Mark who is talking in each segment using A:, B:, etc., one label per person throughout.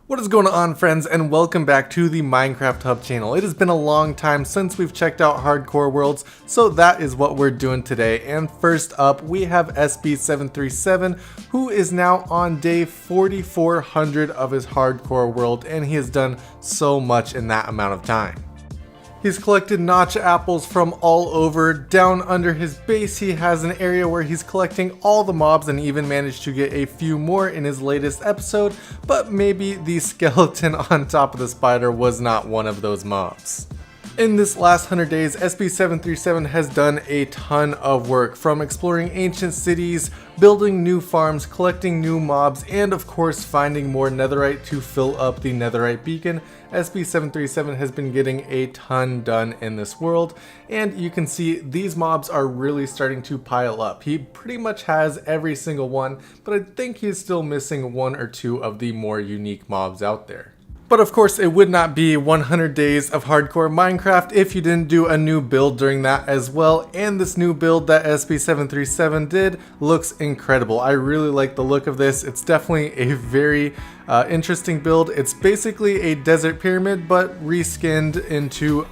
A: What is going on, friends, and welcome back to the Minecraft Hub channel. It has been a long time since we've checked out Hardcore Worlds, so that is what we're doing today. And first up, we have SB737, who is now on day 4400 of his Hardcore World, and he has done so much in that amount of time. He's collected notch apples from all over. Down under his base, he has an area where he's collecting all the mobs and even managed to get a few more in his latest episode, but maybe the skeleton on top of the spider was not one of those mobs. In this last 100 days, SB737 has done a ton of work, from exploring ancient cities, building new farms, collecting new mobs, and of course finding more netherite to fill up the netherite beacon. SB737 has been getting a ton done in this world, and you can see these mobs are really starting to pile up. He pretty much has every single one, but I think he's still missing one or two of the more unique mobs out there. But of course, it would not be 100 days of hardcore Minecraft if you didn't do a new build during that as well. And this new build that SB737 did looks incredible. I really like the look of this. It's definitely a very interesting build. It's basically a desert pyramid, but reskinned into,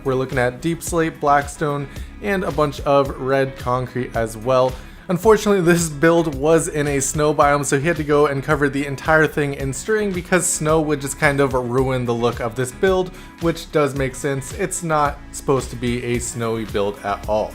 A: we're looking at deep slate, blackstone, and a bunch of red concrete as well. Unfortunately, this build was in a snow biome, so he had to go and cover the entire thing in string because snow would just kind of ruin the look of this build, which does make sense. It's not supposed to be a snowy build at all.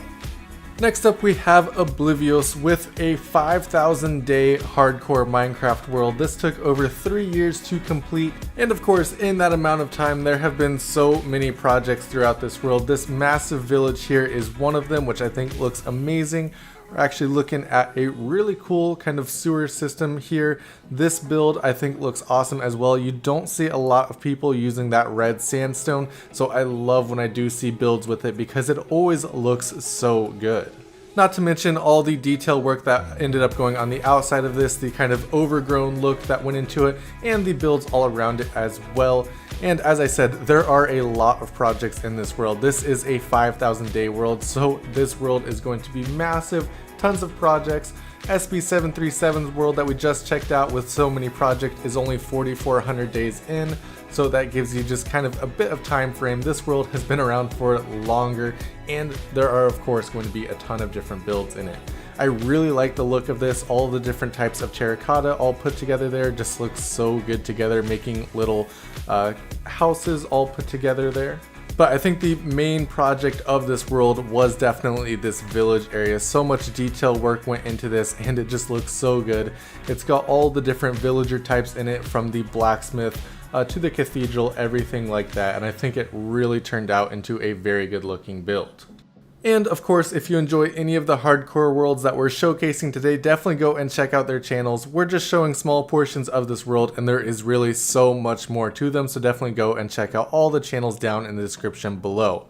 A: Next up, we have Oblivious with a 5,000 day hardcore Minecraft world. This took over 3 years to complete, and of course in that amount of time there have been so many projects throughout this world. This massive village here is one of them, which I think looks amazing. We're actually looking at a really cool kind of sewer system here. This build I think looks awesome as well. You don't see a lot of people using that red sandstone, so I love when I do see builds with it because it always looks so good. Not to mention all the detail work that ended up going on the outside of this, the kind of overgrown look that went into it, and the builds all around it as well. And as I said, there are a lot of projects in this world. This is a 5,000 day world, so this world is going to be massive, tons of projects. SB737's world that we just checked out with so many projects is only 4,400 days in, so that gives you just kind of a bit of time frame. This world has been around for longer, and there are of course going to be a ton of different builds in it. I really like the look of this. All the different types of terracotta all put together there just looks so good together, making little houses all put together there. But I think the main project of this world was definitely this village area. So much detail work went into this and it just looks so good. It's got all the different villager types in it, from the blacksmith to the cathedral, everything like that. And I think it really turned out into a very good looking build. And of course, if you enjoy any of the hardcore worlds that we're showcasing today, definitely go and check out their channels. We're just showing small portions of this world and there is really so much more to them, so definitely go and check out all the channels down in the description below.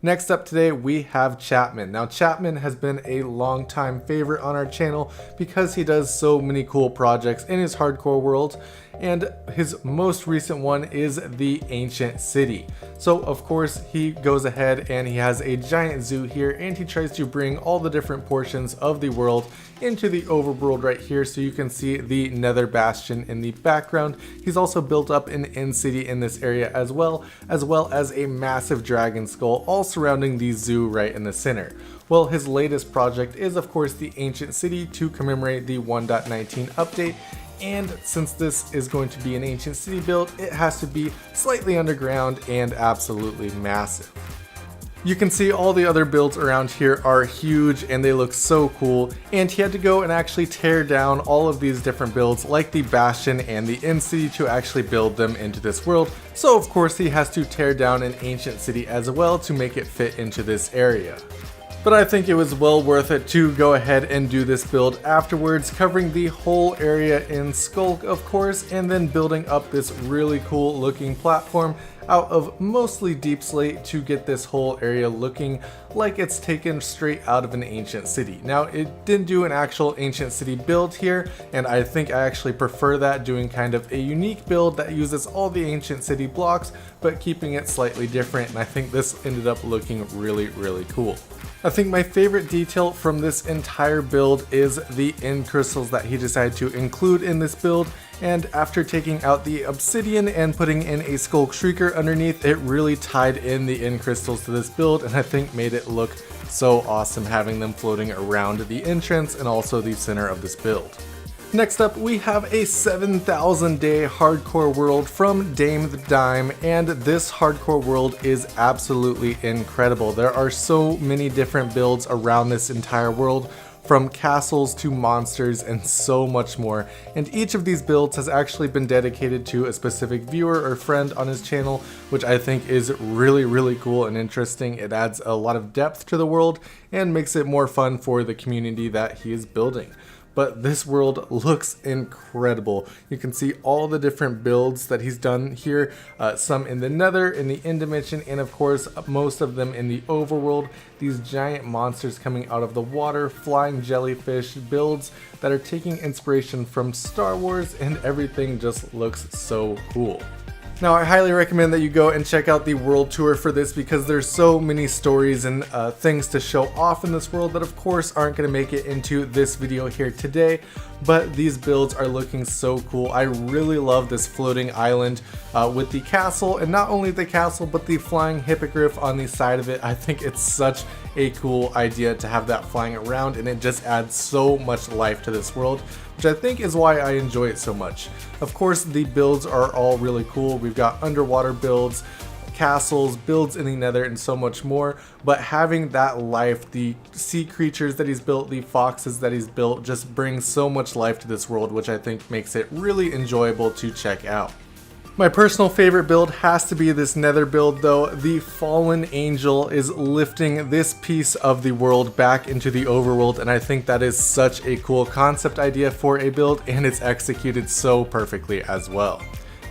A: Next up today, we have Chapman. Now Chapman has been a long time favorite on our channel because he does so many cool projects in his hardcore world, and his most recent one is the Ancient City. So of course he goes ahead and he has a giant zoo here, and he tries to bring all the different portions of the world into the overworld right here, so you can see the Nether Bastion in the background. He's also built up an end city in this area as well as a massive dragon skull all surrounding the zoo right in the center. Well, his latest project is of course the Ancient City to commemorate the 1.19 update. And since this is going to be an ancient city build, it has to be slightly underground and absolutely massive. You can see all the other builds around here are huge and they look so cool, and he had to go and actually tear down all of these different builds like the Bastion and the End City to actually build them into this world. So of course he has to tear down an ancient city as well to make it fit into this area. But I think it was well worth it to go ahead and do this build afterwards, covering the whole area in Skulk of course, and then building up this really cool looking platform out of mostly deep slate to get this whole area looking like it's taken straight out of an ancient city. Now it didn't do an actual ancient city build here, and I think I actually prefer that, doing kind of a unique build that uses all the ancient city blocks but keeping it slightly different, and I think this ended up looking really cool. I think my favorite detail from this entire build is the end crystals that he decided to include in this build, and after taking out the obsidian and putting in a Skull Shrieker underneath, it really tied in the End Crystals to this build, and I think made it look so awesome having them floating around the entrance and also the center of this build. Next up, we have a 7,000 day hardcore world from Dame the Dime, and this hardcore world is absolutely incredible. There are so many different builds around this entire world, from castles to monsters and so much more, and each of these builds has actually been dedicated to a specific viewer or friend on his channel, which I think is really cool and interesting. It adds a lot of depth to the world and makes it more fun for the community that he is building. But this world looks incredible. You can see all the different builds that he's done here, some in the Nether, in the End Dimension, and of course most of them in the Overworld. These giant monsters coming out of the water, flying jellyfish, builds that are taking inspiration from Star Wars, and everything just looks so cool. Now, I highly recommend that you go and check out the world tour for this, because there's so many stories and things to show off in this world that of course aren't going to make it into this video here today, but these builds are looking so cool. I really love this floating island with the castle, and not only the castle but the flying hippogriff on the side of it. I think it's such a cool idea to have that flying around, and it just adds so much life to this world, which I think is why I enjoy it so much. Of course, the builds are all really cool. We've got underwater builds, castles, builds in the Nether, and so much more, but having that life, the sea creatures that he's built, the foxes that he's built, just brings so much life to this world, which I think makes it really enjoyable to check out. My personal favorite build has to be this Nether build though. The Fallen Angel is lifting this piece of the world back into the overworld, and I think that is such a cool concept idea for a build, and it's executed so perfectly as well.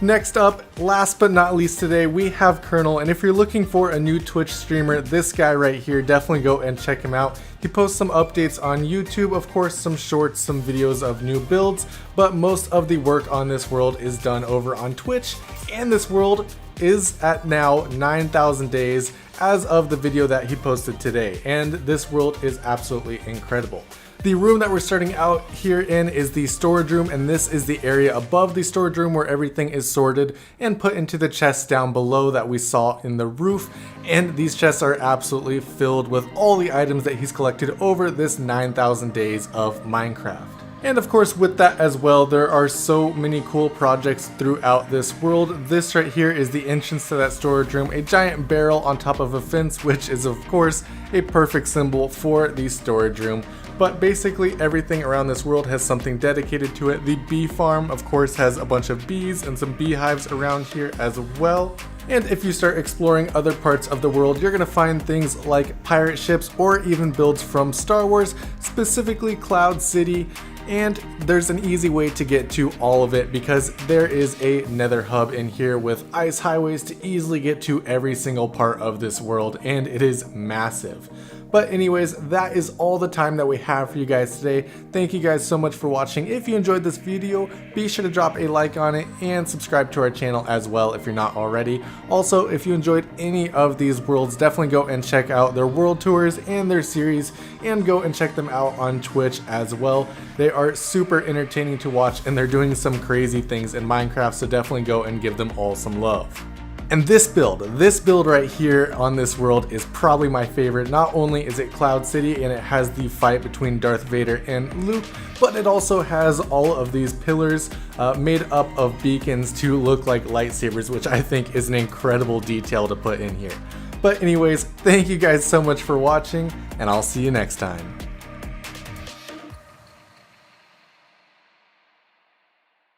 A: Next up, last but not least today, we have Kernel, and if you're looking for a new Twitch streamer, this guy right here, definitely go and check him out. He posts some updates on YouTube, of course some shorts, some videos of new builds, but most of the work on this world is done over on Twitch, and this world is at now 9,000 days as of the video that he posted today, and this world is absolutely incredible. The room that we're starting out here in is the storage room, and this is the area above the storage room where everything is sorted and put into the chests down below that we saw in the roof. And these chests are absolutely filled with all the items that he's collected over this 9,000 days of Minecraft. And of course, with that as well, there are so many cool projects throughout this world. This right here is the entrance to that storage room, a giant barrel on top of a fence, which is of course a perfect symbol for the storage room. But basically everything around this world has something dedicated to it. The bee farm, of course, has a bunch of bees and some beehives around here as well. And if you start exploring other parts of the world, you're going to find things like pirate ships or even builds from Star Wars, specifically Cloud City. And there's an easy way to get to all of it, because there is a Nether hub in here with ice highways to easily get to every single part of this world, and it is massive. But anyways, that is all the time that we have for you guys today. Thank you guys so much for watching. If you enjoyed this video, be sure to drop a like on it and subscribe to our channel as well if you're not already. Also, if you enjoyed any of these worlds, definitely go and check out their world tours and their series, and go and check them out on Twitch as well. They are super entertaining to watch, and they're doing some crazy things in Minecraft, so definitely go and give them all some love. And this build right here on this world is probably my favorite. Not only is it Cloud City and it has the fight between Darth Vader and Luke, but it also has all of these pillars made up of beacons to look like lightsabers, which I think is an incredible detail to put in here. But anyways, thank you guys so much for watching, and I'll see you next time.